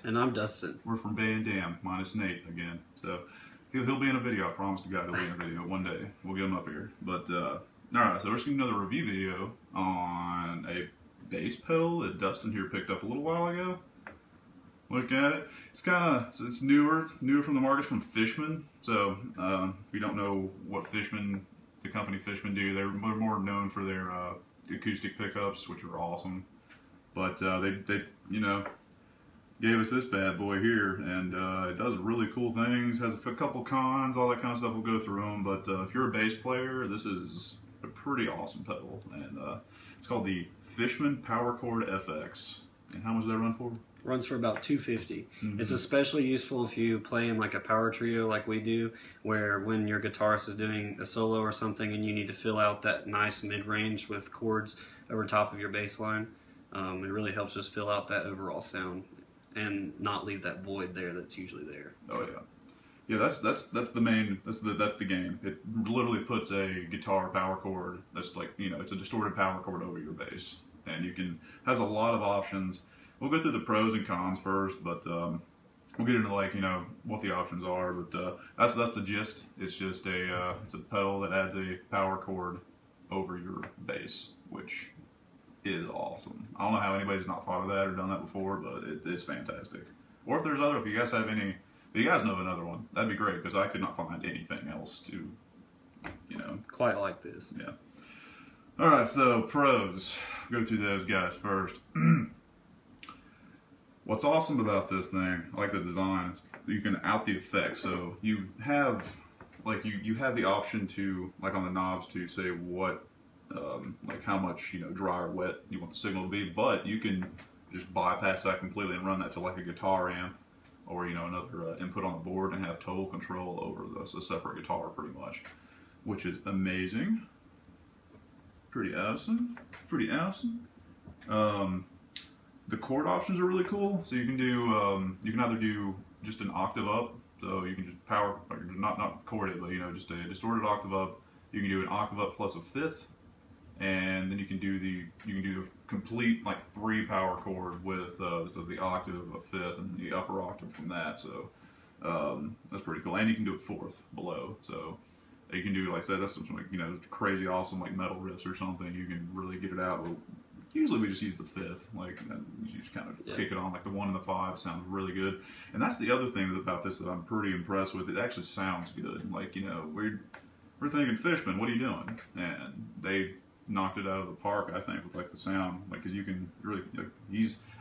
And I'm Dustin. We're from BanDam, minus Nate again. So he'll be in a video. I promise to God he'll be in a video one day. We'll get him up here. But alright, so we're just going to do another review video on a bass pedal that Dustin here picked up a little while ago. Look at it. It's newer from the market, from Fishman. So if you don't know what Fishman, the company Fishman do, they're more known for their acoustic pickups, which are awesome. But they gave us this bad boy here, and it does really cool things. Has a couple cons, all that kind of stuff. We'll go through them. But if you're a bass player, this is a pretty awesome pedal, and it's called the Fishman Powerchord FX. And how much does that run for? Runs for about $250. It's especially useful if you play in like a power trio like we do, where when your guitarist is doing a solo or something and you need to fill out that nice mid-range with chords over top of your bass line. It really helps just fill out that overall sound and not leave that void there that's usually there. Oh yeah. Yeah, that's the game. It literally puts a guitar power chord that's like, it's a distorted power chord over your bass, and has a lot of options. We'll go through the pros and cons first, but we'll get into what the options are. But that's the gist. It's just it's a pedal that adds a power chord over your bass, which is awesome. I don't know how anybody's not thought of that or done that before, but it's fantastic. Or if you guys have any, if you guys know another one, that'd be great, because I could not find anything else to, quite like this. Yeah. All right, so pros. Go through those guys first. What's awesome about this thing, I like the design, is you can out the effects. So you have, you have the option to, on the knobs, to say what, how much, dry or wet you want the signal to be, but you can just bypass that completely and run that to like a guitar amp or, another input on the board, and have total control over a separate guitar pretty much, which is amazing. Pretty awesome. Pretty awesome. The chord options are really cool. So you can do, you can either do just an octave up, so you can just not chord it, but just a distorted octave up. You can do an octave up plus a fifth, and then you can do the complete 3 power chord with so the octave, a fifth, and the upper octave from that. So that's pretty cool. And you can do a fourth below. So you can do, like I said, that's some crazy awesome metal riffs or something. You can really get it out. Usually we just use the fifth, you just kind of kick it on, the 1 and the 5 sounds really good. And that's the other thing about this that I'm pretty impressed with. It actually sounds good. We're thinking, Fishman, what are you doing? And they knocked it out of the park, I think, with the sound. Because you can really,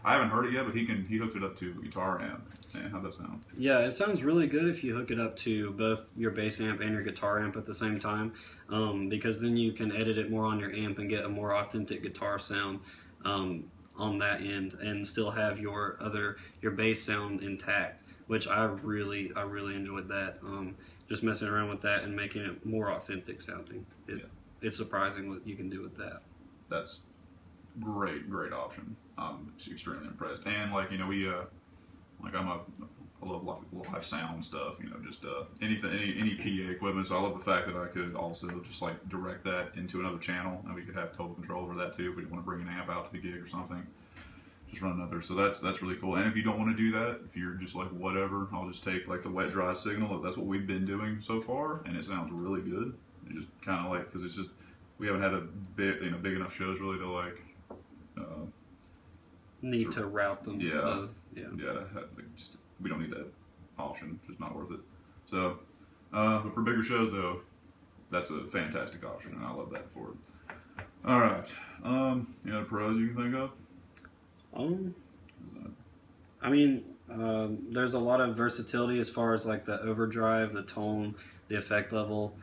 I haven't heard it yet, but he hooked it up to a guitar amp. And how'd that sound? Yeah, it sounds really good if you hook it up to both your bass amp and your guitar amp at the same time, because then you can edit it more on your amp and get a more authentic guitar sound on that end, and still have your bass sound intact, which I really enjoyed that. Just messing around with that and making it more authentic sounding. It's surprising what you can do with that. That's great option. I'm extremely impressed. And I love live sound stuff, just anything, any PA equipment. So I love the fact that I could also just direct that into another channel, and we could have total control over that too if we want to bring an amp out to the gig or something. Just run another. So that's really cool. And if you don't want to do that, if you're just whatever, I'll just take the wet dry signal. That's what we've been doing so far, and it sounds really good. It just kind of because it's just, we haven't had a big enough shows really to need to route them both. Just we don't need that option. It's just not worth it. So, but for bigger shows though, that's a fantastic option, and I love that for it. All right, any other pros you can think of? There's a lot of versatility as far as the overdrive, the tone, the effect level.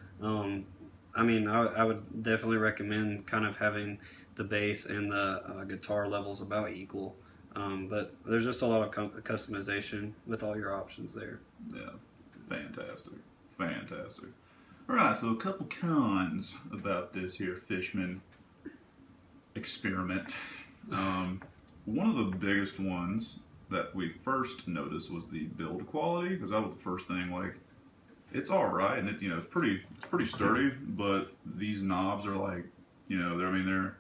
I would definitely recommend kind of having the bass and the guitar levels about equal. But there's just a lot of customization with all your options there. Yeah, fantastic. All right, so a couple cons about this here Fishman experiment. One of the biggest ones that we first noticed was the build quality, because that was the first thing. It's all right, and it's pretty sturdy, but these knobs are they're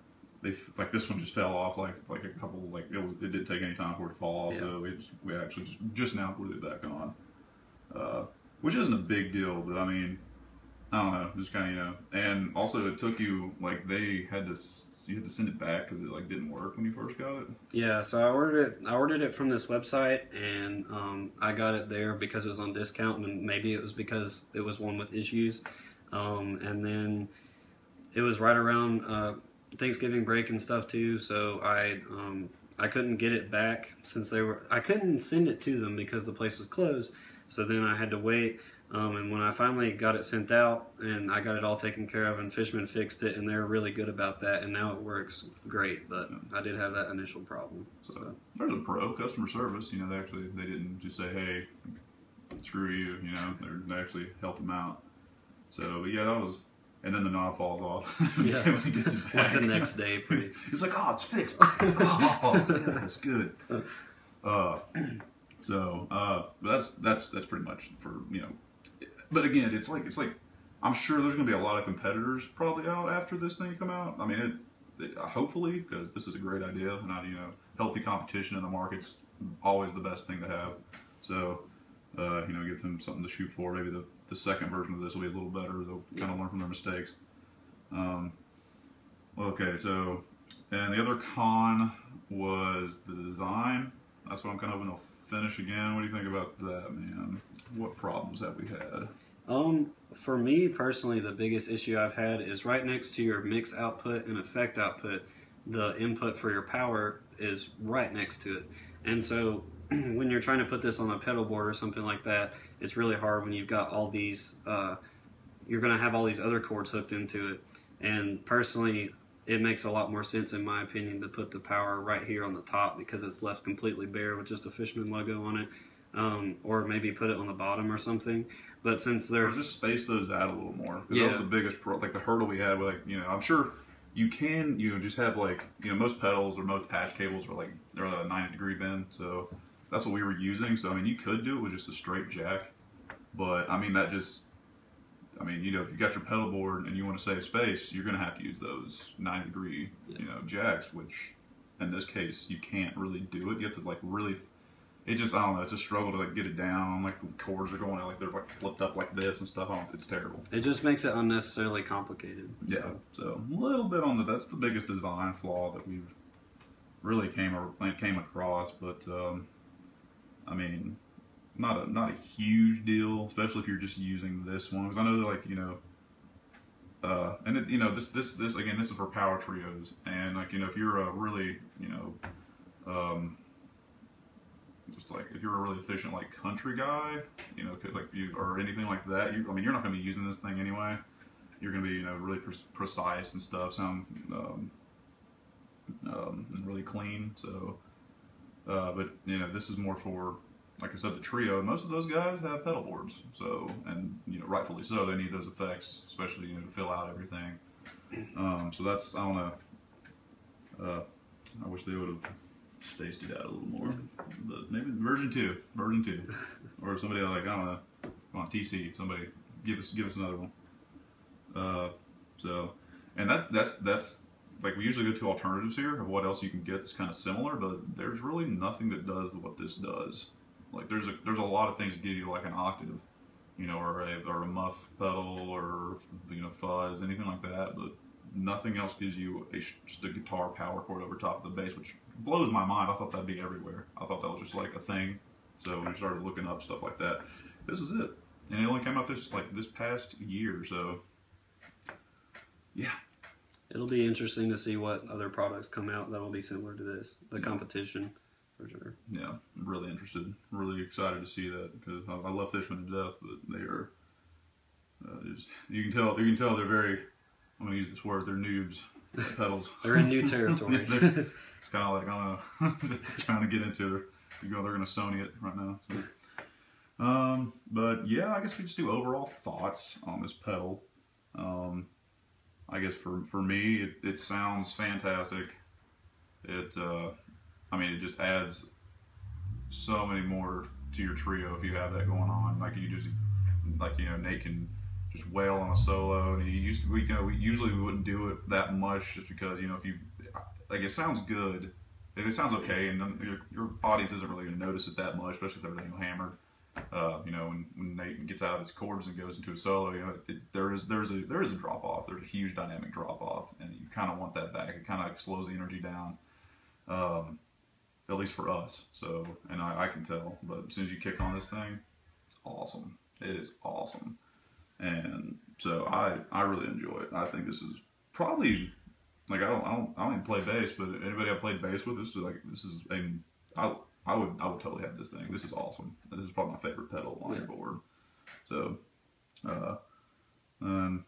like this one just fell off like a couple, like it didn't take any time for it to fall off. Yeah. So we actually just now put it back on, which isn't a big deal, but I mean, I don't know, just kind of, and also it took you, like you had to send it back because it like didn't work when you first got it. Yeah, so I ordered it from this website, and I got it there because it was on discount, and maybe it was because it was one with issues, and then it was right around Thanksgiving break and stuff too, so I couldn't get it back since I couldn't send it to them because the place was closed. So then I had to wait, and when I finally got it sent out and I got it all taken care of, and Fishman fixed it, and they're really good about that, and now it works great. But I did have that initial problem. So there's a pro customer service. They didn't just say, hey, screw you. They actually helped them out. So but yeah, that was. And then the knob falls off. Yeah, when he gets it back. Like the next day, He's like, oh, it's fixed. Oh, yeah, that's good. That's pretty much for But again, it's like I'm sure there's going to be a lot of competitors probably out after this thing come out. I mean, hopefully, because this is a great idea, and healthy competition in the market's always the best thing to have. So. Give them something to shoot for. Maybe the second version of this will be a little better. They'll kind of learn from their mistakes. Okay, so, and the other con was the design. That's what I'm kind of going to finish again. What do you think about that, man? What problems have we had? For me personally, the biggest issue I've had is right next to your mix output and effect output, the input for your power is right next to it. And so when you're trying to put this on a pedal board or something like that, it's really hard when you've got all these, you're going to have all these other cords hooked into it. And personally, it makes a lot more sense, in my opinion, to put the power right here on the top because it's left completely bare with just a Fishman logo on it. Or maybe put it on the bottom or something. But since there's... Or just space those out a little more. Yeah. That was the biggest, the hurdle we had with, I'm sure... You can, just have most pedals or most patch cables are they're at a 90-degree bend, so that's what we were using. So, I mean, you could do it with just a straight jack, but, I mean, if you got your pedal board and you want to save space, you're going to have to use those 90-degree, jacks, which, in this case, you can't really do it. You have to, really... It just, I don't know, it's a struggle to get it down. The cords are going out, they're flipped up like this and stuff. It's terrible. It just makes it unnecessarily complicated. Yeah, so a little bit that's the biggest design flaw that we've really came across, but I mean, not a huge deal, especially if you're just using this one, because I know that and it, this again, this is for power trios, and if you're a really if you're a really efficient country guy, or anything like that, you're not going to be using this thing anyway. You're going to be really precise and stuff, sound and really clean. So, but this is more for, like I said, the trio. Most of those guys have pedal boards, so rightfully so. They need those effects, especially to fill out everything. So that's, I don't know. I wish they would have spaced it out a little more, but maybe version 2, or somebody I don't know, come on TC, somebody give us another one. So, and that's we usually go to alternatives here of what else you can get that's kind of similar, but there's really nothing that does what this does. There's a lot of things that give you an octave, or a muff pedal, or fuzz, anything like that, but nothing else gives you just a guitar power chord over top of the bass, which blows my mind. I thought that'd be everywhere. I thought that was just a thing. So when we started looking up stuff like that, this was it. And it only came out this past year, so yeah. It'll be interesting to see what other products come out that will be similar to this. The competition, for sure. Yeah, I'm really interested. Really excited to see that, because I love Fishman to death, but they are you can tell they're very, I'm going to use this word, they're noobs, pedals. They're in new territory. It's kind of I don't know, just trying to get into it. They're going to Sony it right now. So. But yeah, I guess we just do overall thoughts on this pedal. I guess for me, it sounds fantastic. It just adds so many more to your trio if you have that going on. Nate can just wail on a solo, and we usually wouldn't do it that much just because, like it sounds good, and it sounds okay, and your audience isn't really going to notice it that much, especially if they're hammered. You know, when Nate gets out of his chords and goes into a solo, you know, there is a drop off. There's a huge dynamic drop off, and you kind of want that back. It kind of slows the energy down, at least for us. So, and I can tell. But as soon as you kick on this thing, it's awesome. It is awesome, and so I really enjoy it. I think this is probably like I don't even play bass, but anybody I played bass with, this is I would totally have this thing. This is awesome. This is probably my favorite pedal on your board. So, and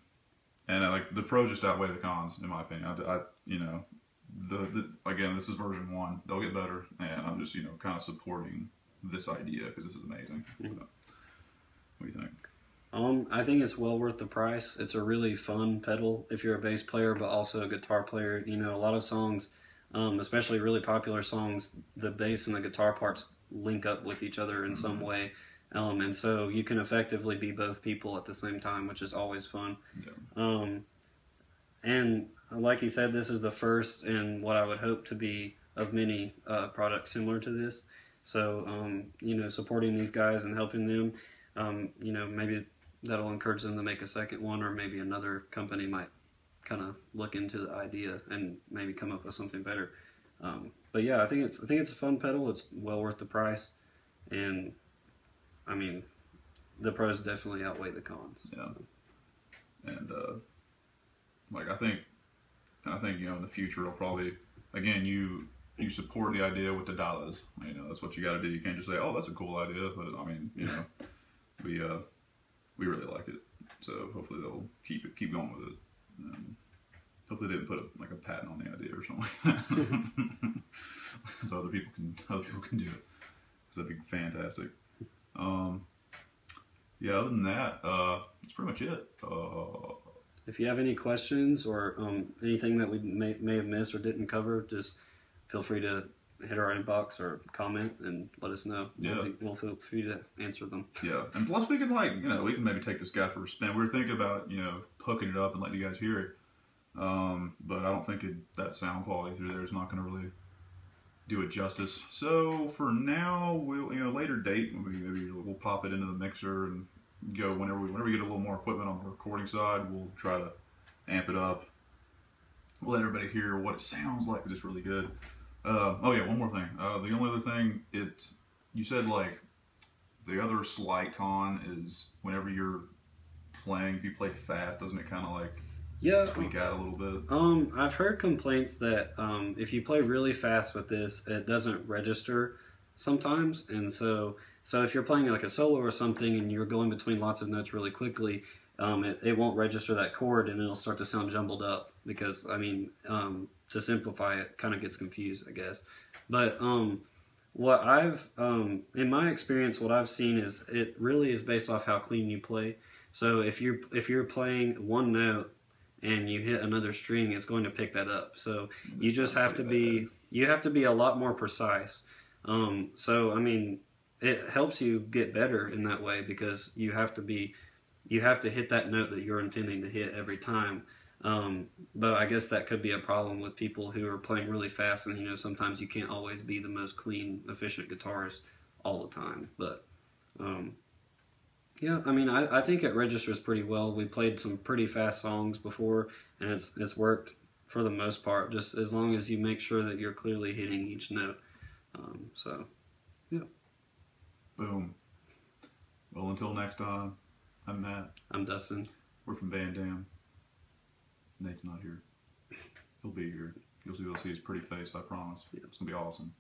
like the pros just outweigh the cons in my opinion. I you know, again, this is version 1. They'll get better, and I'm just, you know, kind of supporting this idea because this is amazing. So, what do you think? I think it's well worth the price. It's a really fun pedal if you're a bass player, but also a guitar player. You know, a lot of songs, especially really popular songs, the bass and the guitar parts link up with each other in some way. And so you can effectively be both people at the same time, which is always fun. Yeah. And like you said, this is the first in what I would hope to be of many products similar to this. So, you know, supporting these guys and helping them, you know, maybe that'll encourage them to make a second one, or maybe another company might kind of look into the idea and maybe come up with something better. But yeah, I think it's a fun pedal. It's well worth the price, and I mean, the pros definitely outweigh the cons. Yeah, and like I think you know in the future it'll probably, again, you support the idea with the dollars. You know, that's what you got to do. You can't just say, oh, that's a cool idea, but I mean, you know, we really like it, so hopefully they'll keep going with it. Hopefully they didn't put a patent on the idea or something like that, so other people can do it. Because that'd be fantastic. Yeah. Other than that, that's pretty much it. If you have any questions or anything that we may have missed or didn't cover, just feel free to hit our inbox or comment and let us know. Yeah. We'll feel free to answer them. Yeah, and plus we can we can maybe take this guy for a spin. We were thinking about, you know, hooking it up and letting you guys hear it, but I don't think that sound quality through there is not going to really do it justice. So for now, we'll, you know, later date, maybe we'll pop it into the mixer and go whenever we get a little more equipment on the recording side. We'll try to amp it up. We'll let everybody hear what it sounds like. It's just really good. Oh yeah, one more thing. The only other thing, you said like the other slight con is whenever you're playing, if you play fast, doesn't it kind of like tweak out a little bit? I've heard complaints that if you play really fast with this, it doesn't register sometimes, and so if you're playing like a solo or something and you're going between lots of notes really quickly, it won't register that chord and it'll start to sound jumbled up because, I mean, to simplify it, kind of gets confused, I guess. But what I've, in my experience, what I've seen is it really is based off how clean you play. So if you're playing one note and you hit another string, it's going to pick that up. So you just have to be a lot more precise. So I mean, it helps you get better in that way because you have to hit that note that you're intending to hit every time. But I guess that could be a problem with people who are playing really fast, and you know, sometimes you can't always be the most clean, efficient guitarist all the time. But yeah, I mean, I think it registers pretty well. We played some pretty fast songs before, and it's worked for the most part, just as long as you make sure that you're clearly hitting each note. So yeah. Boom. Well, until next time, I'm Matt. I'm Dustin. We're from BanDam. Nate's not here. He'll be here. You'll see his pretty face, I promise. Yeah. It's going to be awesome.